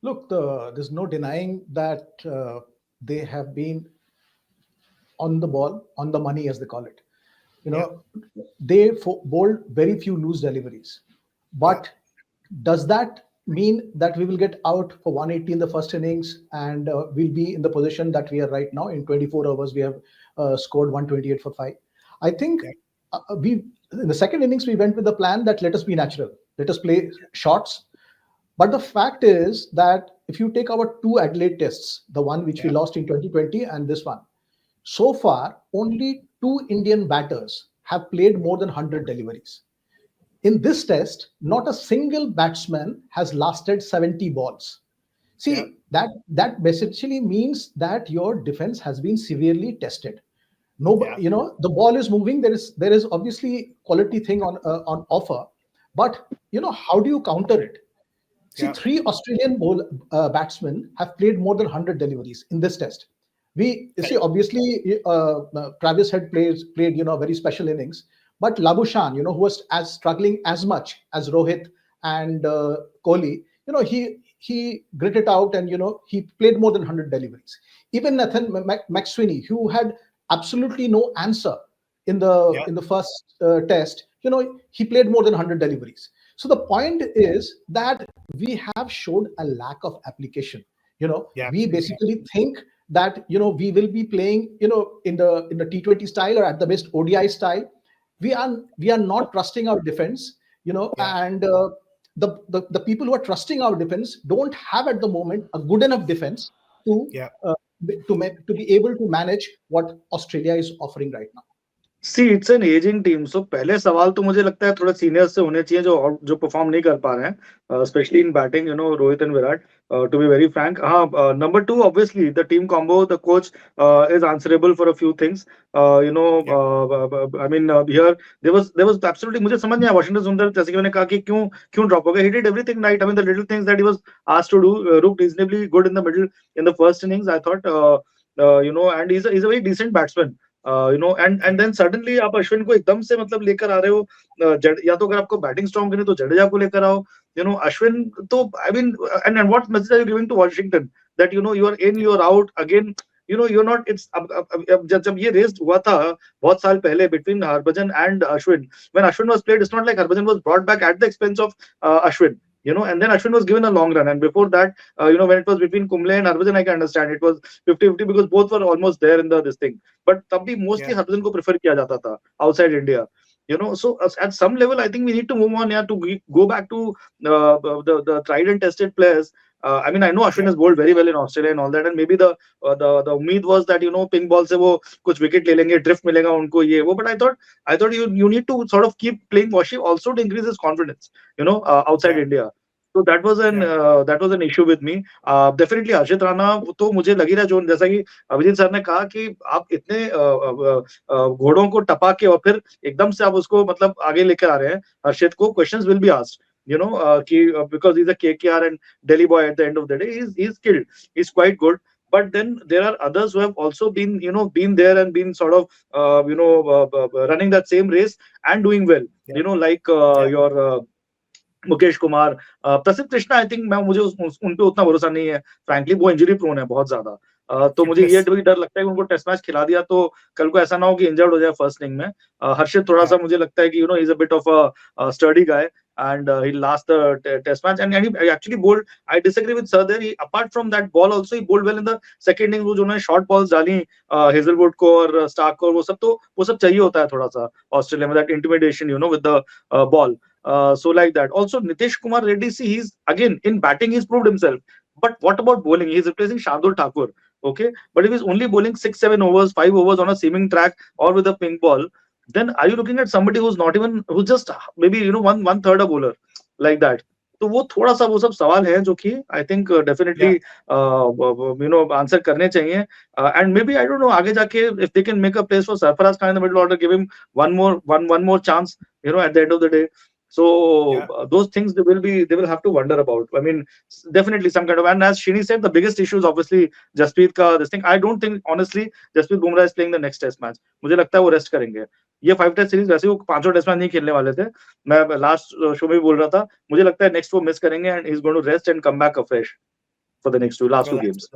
Look, there's no denying that they have been on the ball, on the money, as they call it. You Yeah, know, they bowled very few loose deliveries. yeah, But does that mean that we will get out for 180 in the first innings and we'll be in the position that we are right now? In 24 overs, we have scored 128 for five. I think yeah, we in the second innings we went with the plan that let us be natural, let us play shots. But the fact is that if you take our two Adelaide tests, the one which we yeah, lost in 2020 and this one, so far only two Indian batters have played more than 100 deliveries. In this test, not a single batsman has lasted 70 balls. yeah, See, that essentially means that your defense has been severely tested. No, yeah, the ball is moving. There is obviously quality thing on offer, but how do you counter it? See, yeah, three Australian batsmen have played more than 100 deliveries in this test. We you see, correct. obviously, Travis had played very special innings, but Labushan, who was as struggling as much as Rohit and Kohli, he gritted out and he played more than 100 deliveries. Even Nathan McSweeney, who had absolutely no answer in the Yeah, in the first test, he played more than 100 deliveries. So the point is that we have showed a lack of application. yeah, We yeah, basically think that we will be playing in the T20 style or at the best ODI style. We are not trusting our defense, yeah, and the people who are trusting our defense don't have at the moment a good enough defense to yeah. uh, to be able to manage what Australia is offering right now. See it's an ageing team so पहले सवाल तो मुझे लगता है थोड़ा seniors से होने चाहिए जो परफॉर्म नहीं कर पा रहे हैं specially in batting Rohit and Virat to be very frank हाँ number two obviously the team combo the coach is answerable for a few things you know I mean here there was absolutely मुझे समझ नहीं आया वाशिंगटन सुंदर जैसे कि मैंने कहा कि क्यों ड्रॉप हो गया he did everything right I mean the little things that he was asked to do look reasonably good in the middle in the first innings I thought and he is a very decent batsman and then suddenly आप अश्विन को एकदम से मतलब लेकर आ रहे हो या तो अगर आपको बैटिंग स्ट्रॉन्ग करनी है तो जडेजा को लेकर आओ अश्विन तो I mean and what message are you giving to Washington that you are in you are out again you are not it's अब जब ये रेस हुआ था बहुत साल पहले between Harbhajan and Ashwin when Ashwin was played it's not like Harbhajan was brought back at the expense of Ashwin and then Ashwin was given a long run. And before that, when it was between Kumble and Harbhajan, I can understand it was 50-50 because both were almost there in this thing. But तब भी mostly Yeah. Harbhajan को prefer किया जाता था outside India. So at some level, I think we need to move on, yeah, to go back to the tried and tested players. I mean, I know Ashwin Yeah. has bowled very well in Australia and all that, and maybe the उम्मीद was that pink ball से वो कुछ wicket ले लेंगे, drift मिलेगा उनको ये वो. But I thought you need to sort of keep playing Washi also to increase his confidence, outside Yeah. India. So Yeah. that was an issue with me. Definitely हर्षित राणा तो मुझे लग ही रहा जो जैसा कि अभिजीत सर ने कहा कि आप इतने घोड़ों को टपा के और फिर एकदम से आप उसको मतलब आगे लेकर आ रहे हैं हर्षित को क्वेश्चंस विल बी आस्क्ड कि because he is a KKR and Delhi boy at the end of the day he is skilled he is quite good but then there are others who have also been there and been sort of running that same race and doing well Yeah. like Yeah. your Mukesh Kumar प्रसिद्ध Krishna I think मैं मुझे उन पे उतना भरोसा नहीं है frankly वो इंजरी प्रोन है बहुत ज्यादा तो मुझे ये Fitness. भी डर लगता है कि उनको टेस्ट मैच खिला दिया तो कल को ऐसा ना हो कि इंजर्ड हो जाए फर्स्ट इनिंग में हर्षित थोड़ा सा Yeah. मुझे लगता है कि is a bit of a study guy and he lost the test match and he actually bowled. I disagree with sir there. Apart from that ball also he bowled well in the second innings. वो जो उन्होंने short balls डाली Hazlewood को और Stark को वो सब चाहिए होता है थोड़ा सा ऑस्ट्रेलिया में that intimidation with the ball. So like that. Also, Nitish Kumar Reddy, see, he's again in batting, he's proved himself. But what about bowling? He's replacing Shardul Thakur. Okay, but if he's only bowling 6-7 overs, 5 overs on a seaming track or with a pink ball, then are you looking at somebody who's just maybe one third a bowler like that? तो वो थोड़ा सा वो सब सवाल है जो कि I think definitely Yeah. Answer करने चाहिए and may be I don't know आगे जाके if they can make a place for Sarfaraz Khan in the middle order give him one more chance at the end of the day. So Yeah. those things they will have to wonder about. I mean, definitely some kind of, and as Shini said, the biggest issue is obviously Jasprit ka this thing. I don't think honestly Jasprit Bumrah is playing the next test match. मुझे लगता है वो rest करेंगे. ये 5 test series वैसे वो पांचों test match नहीं खेलने वाले थे. मैं लास्ट शो में भी बोल रहा था मुझे लगता है नेक्स्ट वो मिस करेंगे and he is going to rest and come back afresh. for the next last two Well, games.